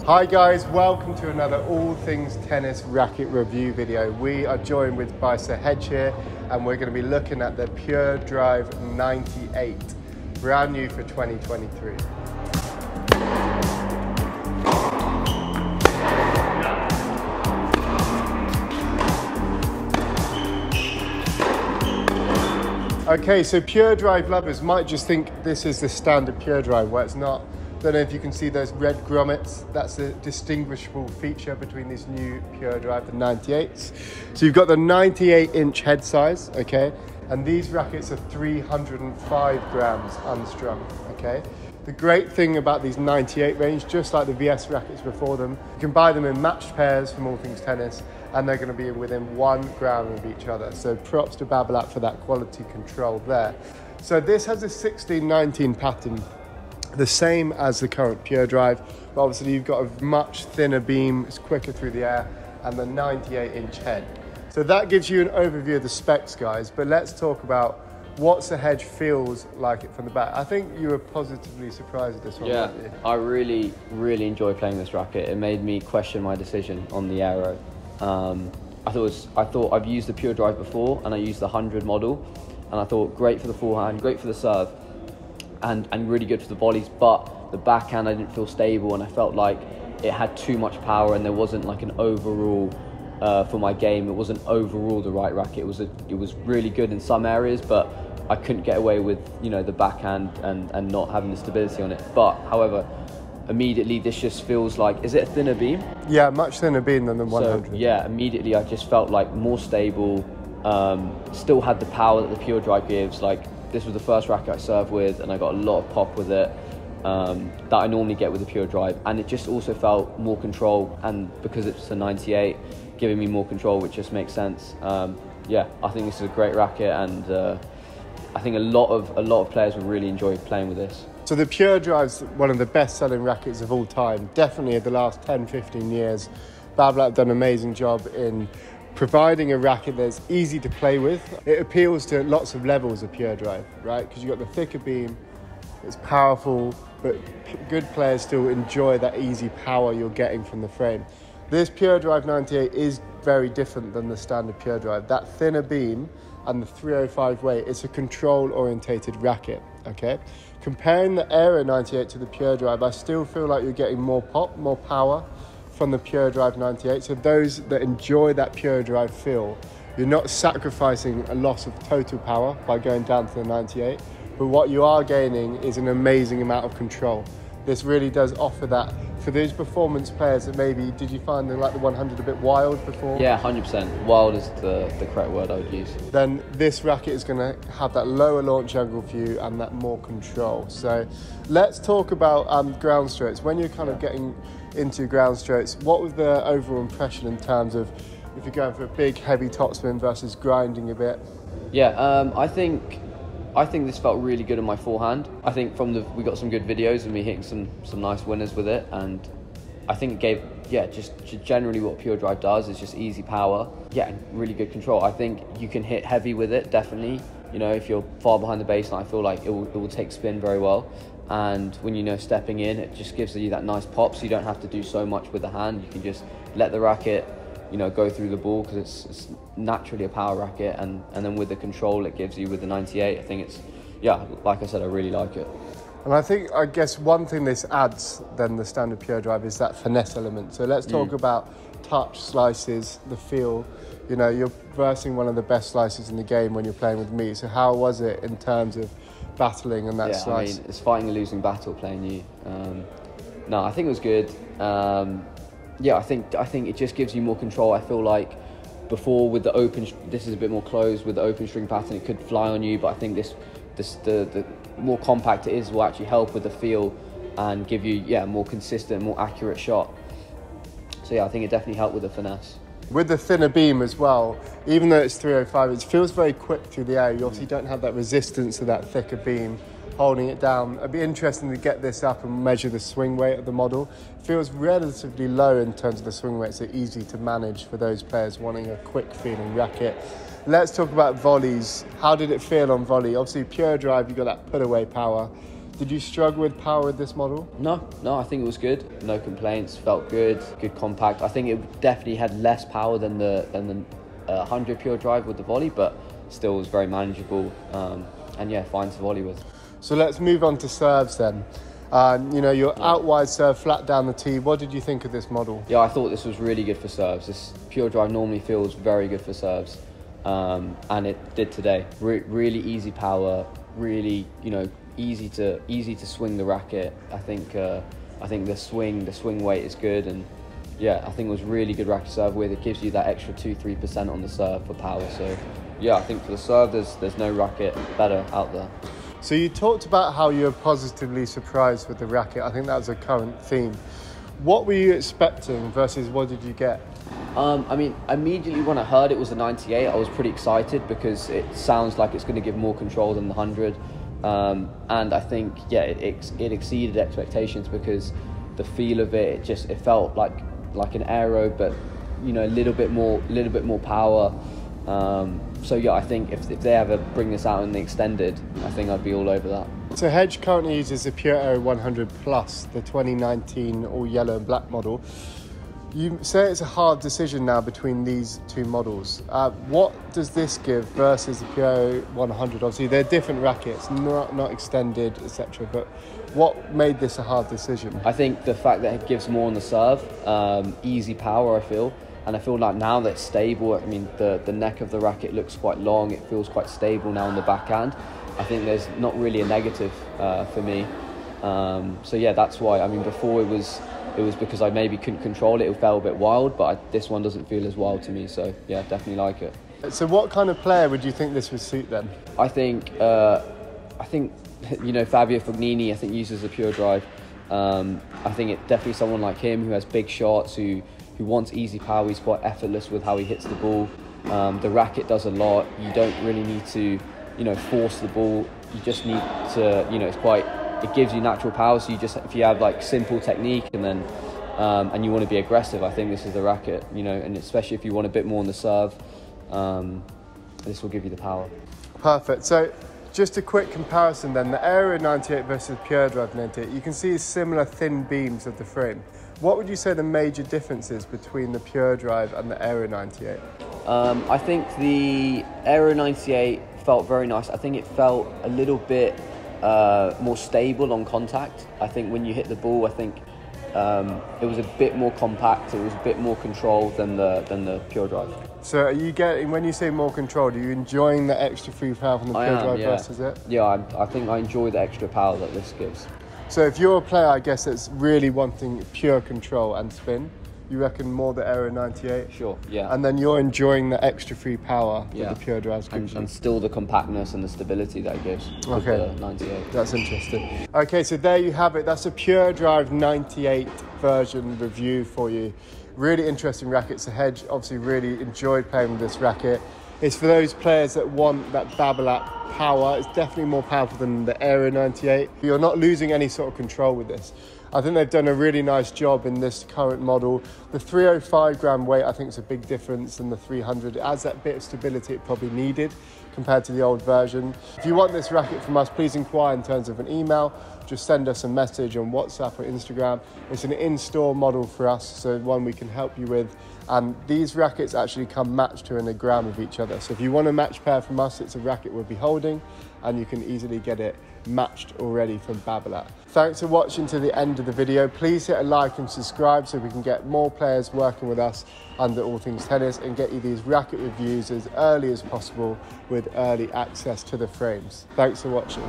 Hi guys, welcome to another All Things Tennis Racket Review video. We are joined by Sir Hedge here, and we're going to be looking at the Pure Drive 98, brand new for 2023. Okay, so Pure Drive lovers might just think this is the standard Pure Drive, where it's not. I don't know if you can see those red grommets. That's the distinguishable feature between these new Pure Drive, the 98s. So you've got the 98-inch head size, okay? And these rackets are 305 grams unstrung, okay? The great thing about these 98 range, just like the VS rackets before them, you can buy them in matched pairs from All Things Tennis, and they're going to be within 1 gram of each other. So props to Babolat for that quality control there. So this has a 16-19 pattern, the same as the current Pure Drive, but obviously you've got a much thinner beam, it's quicker through the air, and the 98-inch head. So that gives you an overview of the specs, guys, but let's talk about what the Hedge feels like it from the back. I think you were positively surprised at this one, weren't you? I really enjoy playing this racket. It made me question my decision on the Aero. I thought I've used the Pure Drive before, and I used the 100 model, and I thought great for the forehand, great for the serve, and really good for the volleys, but the backhand I didn't feel stable, and I felt like it had too much power, and there wasn't like an overall for my game. It wasn't overall the right racket. It was really good in some areas, but I couldn't get away with, you know, the backhand and not having the stability on it. But however, immediately this just feels like, is it a thinner beam? Yeah, much thinner beam than the 100. So yeah, immediately I just felt like more stable, still had the power that the Pure Drive gives. Like, this was the first racket I served with, and I got a lot of pop with it that I normally get with the Pure Drive, and it just also felt more control, and because it's a 98, giving me more control, which just makes sense. Yeah, I think this is a great racket, and I think a lot of players will really enjoy playing with this. So the Pure Drive's one of the best-selling rackets of all time, definitely of the last 10-15 years. Babolat have done an amazing job in providing a racket that's easy to play with. It appeals to lots of levels of Pure Drive, right? Because you've got the thicker beam, it's powerful, but good players still enjoy that easy power you're getting from the frame. This Pure Drive 98 is very different than the standard Pure Drive. That thinner beam and the 305 weight, it's a control-orientated racket, okay? Comparing the Aero 98 to the Pure Drive, I still feel like you're getting more pop, more power from the Pure Drive 98. So those that enjoy that Pure Drive feel, you're not sacrificing a loss of total power by going down to the 98, but what you are gaining is an amazing amount of control. This really does offer that for those performance players that maybe, did you find like the 100 a bit wild before? Yeah, 100%. Wild is the correct word I would use. Then this racket is going to have that lower launch angle for you and that more control. So let's talk about ground strokes. When you're kind of getting into ground strokes, what was the overall impression in terms of if you're going for a big heavy topspin versus grinding a bit? Yeah, I think this felt really good on my forehand. I think we got some good videos and we hitting some nice winners with it, and I think it gave, just generally what Pure Drive does is just easy power, and really good control. I think you can hit heavy with it, definitely. You know, if you're far behind the baseline, I feel like it will take spin very well. And when you're stepping in, it just gives you that nice pop, so you don't have to do so much with the hand. You can just let the racket, go through the ball, because it's naturally a power racket, and then with the control it gives you with the 98, I think it's, like I said, I really like it. And I guess one thing this adds than the standard Pure Drive is that finesse element. So let's talk about touch, slices, the feel. You're versing one of the best slices in the game when you're playing with me. So how was it in terms of battling and that slice? I mean, it's fighting a losing battle playing you. No, I think it was good. I think it just gives you more control. I feel like before with the open, this is a bit more closed. With the open string pattern, it could fly on you, but I think the more compact it is will actually help with the feel and give you more consistent, more accurate shot. So I think it definitely helped with the finesse. With the thinner beam as well, even though it's 305, it feels very quick through the air. You obviously don't have that resistance to that thicker beam holding it down. It'd be interesting to get this up and measure the swing weight of the model. It feels relatively low in terms of the swing weight, so easy to manage for those players wanting a quick feeling racket. Let's talk about volleys. How did it feel on volley? Obviously Pure Drive, you've got that put away power. Did you struggle with power with this model? No, I think it was good. No complaints, felt good compact. I think it definitely had less power than the 100 pure drive with the volley, but still was very manageable. And yeah, fine to volley with. So let's move on to serves then. You know, your out wide serve, flat down the tee. What did you think of this model? Yeah, I thought this was really good for serves. This pure drive normally feels very good for serves, and it did today. Really easy power, really, you know, easy to swing the racket. I think the swing weight is good, and yeah, I think it was really good racket to serve with. It gives you that extra 2-3% on the serve for power. So yeah, I think for the serve, there's no racket better out there. So you talked about how you were positively surprised with the racket. I think that was a current theme. What were you expecting versus what did you get? I mean, immediately when I heard it was a 98, I was pretty excited because it sounds like it's going to give more control than the 100. And I think, yeah, it exceeded expectations because the feel of it felt like an Aero, but you know, a little bit more power. So yeah, I think if they ever bring this out in the extended, I think I'd be all over that. So Hedge currently uses the Pure Aero 100 Plus, the 2019 all yellow and black model. You say it's a hard decision now between these two models. What does this give versus the Pure Aero 100? Obviously, they're different rackets, not extended, etc. But what made this a hard decision? I think the fact that it gives more on the serve, easy power, I feel. And I feel like now that it's stable, I mean, the neck of the racket looks quite long. It feels quite stable now on the backhand. I think there's not really a negative for me. So yeah, that's why. I mean, before it was because I maybe couldn't control it. It felt a bit wild, but this one doesn't feel as wild to me. So yeah, definitely like it. So what kind of player would you think this would suit then? I think you know, Fabio Fognini, I think uses the pure drive. I think it definitely someone like him who has big shots, who wants easy power. He's quite effortless with how he hits the ball. The racket does a lot. You don't really need to, you know, force the ball. You just need to, you know, it gives you natural power. So if you have like simple technique and you want to be aggressive, I think this is the racket, you know, and especially if you want a bit more on the serve, this will give you the power. Perfect. So just a quick comparison then, the Aero 98 versus Pure Drive 98, you can see similar thin beams of the frame. What would you say the major difference is between the Pure Drive and the Aero 98? I think the Aero 98 felt very nice. I think it felt a little bit more stable on contact. I think when you hit the ball, I think it was a bit more compact. It was a bit more control than the Pure Drive. So are you getting, when you say more control, are you enjoying the extra free power from the Pure Drive versus it? Yeah, I think I enjoy the extra power that this gives. So if you're a player, I guess, that's really wanting pure control and spin, you reckon more the Aero 98? Sure, yeah. And then you're enjoying the extra free power that the Pure Drive gives you. And still the compactness and the stability that it gives with the 98. That's interesting. Okay, so there you have it. That's a Pure Drive 98 version review for you. Really interesting racket. So Hedge obviously really enjoyed playing with this racket. It's for those players that want that Babolat power. It's definitely more powerful than the Aero 98. You're not losing any sort of control with this. I think they've done a really nice job in this current model. The 305 gram weight, I think, is a big difference than the 300. It adds that bit of stability it probably needed compared to the old version. If you want this racket from us, please inquire in terms of an email. Just send us a message on WhatsApp or Instagram. It's an in-store model for us, so one we can help you with. And these rackets actually come matched to an 1 gram of each other. So if you want a match pair from us, it's a racket we'll be holding, and you can easily get it matched already from Babolat. Thanks for watching to the end of the video. Please hit a like and subscribe so we can get more players working with us under All Things Tennis and get you these racket reviews as early as possible with early access to the frames. Thanks for watching.